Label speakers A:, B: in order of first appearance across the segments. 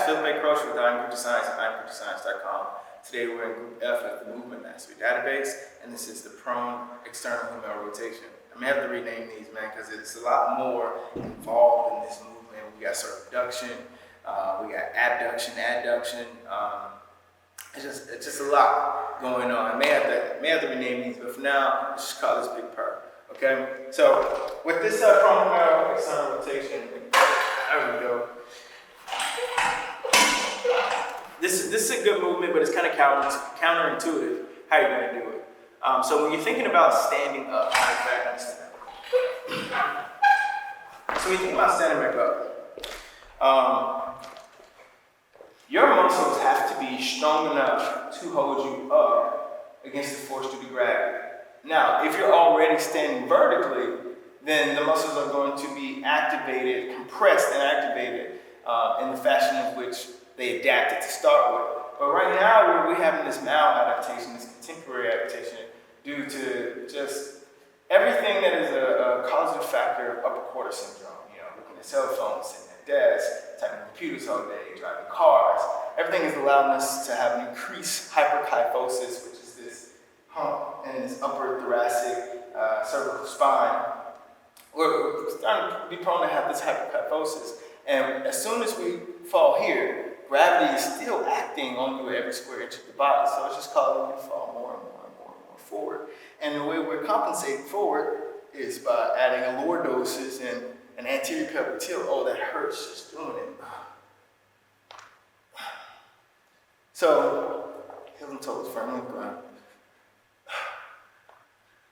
A: is Philip A. Croce with Group Science at IamGroupScience.com. Today we're in Group F of the Movement Mastery Database, and this is the prone external humeral rotation. I may have to rename these, man, because it's a lot more involved in this movement. We got circumduction, we got abduction, adduction. It's just a lot going on. I may have to rename these, but for now, let's just call this Big Purr. Okay? So with this prone humeral external rotation, there we go. This is a good movement, but it's kind of counterintuitive how you're going to do it. So when you're thinking about standing up, so when you think about standing back up, your muscles have to be strong enough to hold you up against the force due to gravity. Now, if you're already standing vertically, then the muscles are going to be activated, compressed and activated in the fashion in which they adapted to start with. But right now, we're having this maladaptation, this contemporary adaptation, due to just everything that is a causative factor of upper quarter syndrome. You know, looking at cell phones, sitting at desks, typing computers all day, driving cars. Everything is allowing us to have an increased hyperkyphosis, which is this hump in this upper thoracic cervical spine. We're starting to be prone to have this hyperkyphosis. And as soon as we fall here, gravity is still acting on you at every square inch of the body, so it's just causing you to fall more and more and more and more forward. And the way we're compensating forward is by adding a lower doses and an anterior pelvic tilt. Oh, that hurts just doing it. So, heels and toes firmly on the ground.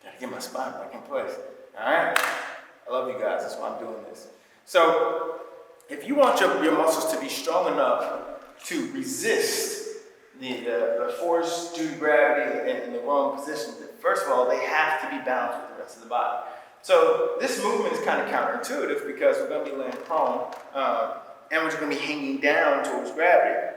A: Gotta get my spine back in place. Alright? I love you guys, that's why I'm doing this. So, if you want your muscles to be strong enough to resist the force due to gravity in the wrong position, first of all, they have to be balanced with the rest of the body. So this movement is kind of counterintuitive because we're going to be laying prone and we're just going to be hanging down towards gravity.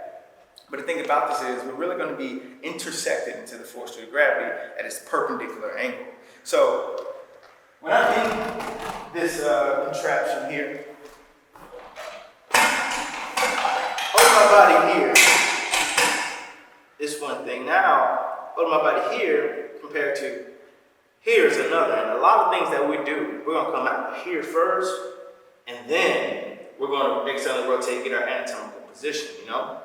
A: But the thing about this is we're really going to be intersected into the force due to gravity at its perpendicular angle. So when I'm in this contraption here, my body here is one thing. Now, hold my body here compared to here is another. And a lot of things that we do, we're going to come out here first, and then we're going to externally rotate, get our anatomical position, you know?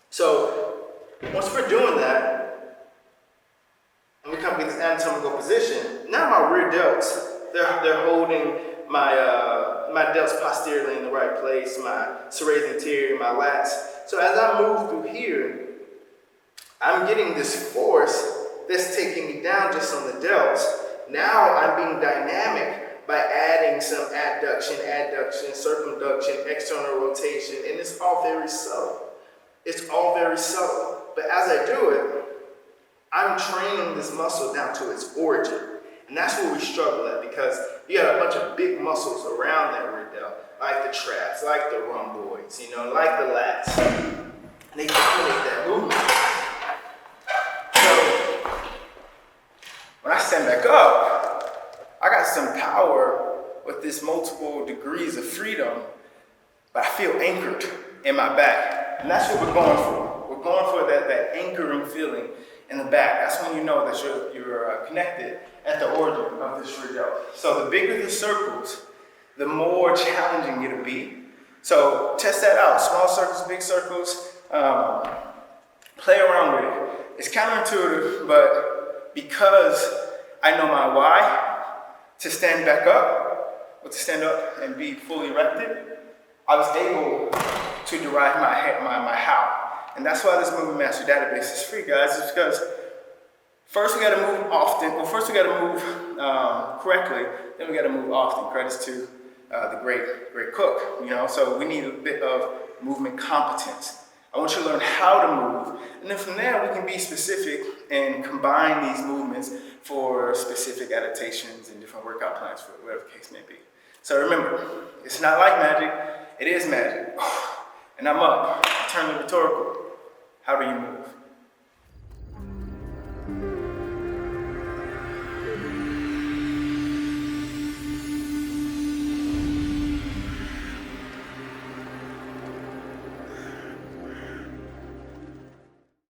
A: So, once we're doing that, and we come to this anatomical position, now my rear delts, they're holding my delts posteriorly in the right place, my serratus anterior, my lats. So as I move through here, I'm getting this force that's taking me down just on the delts. Now I'm being dynamic by adding some adduction, circumduction, external rotation, and it's all very subtle. It's all very subtle. But as I do it, I'm training this muscle down to its origin. And that's where we struggle at, because you got a bunch of big muscles around that rear delt, like the traps, like the rhomboids, you know, like the lats. And they dominate that movement. So when I stand back up, I got some power with this multiple degrees of freedom, but I feel anchored in my back. And that's what we're going for. We're going for that anchoring feeling in the back. That's when you know that you're connected at the origin of this rear delt. So the bigger the circles, the more challenging it'll be. So test that out. Small circles, big circles. Play around with it. It's counterintuitive, but because I know my why to stand back up, or to stand up and be fully erected, I was able to derive my how. And that's why this Movement Mastery Database is free, guys. It's because first we got to move often. Well, first we got to move correctly. Then we got to move often. Credits to the great cook. You know, so we need a bit of movement competence. I want you to learn how to move, and then from there we can be specific and combine these movements for specific adaptations and different workout plans for whatever the case may be. So remember, it's not like magic. It is magic. And I'm up. Turn the rhetorical. How do you move?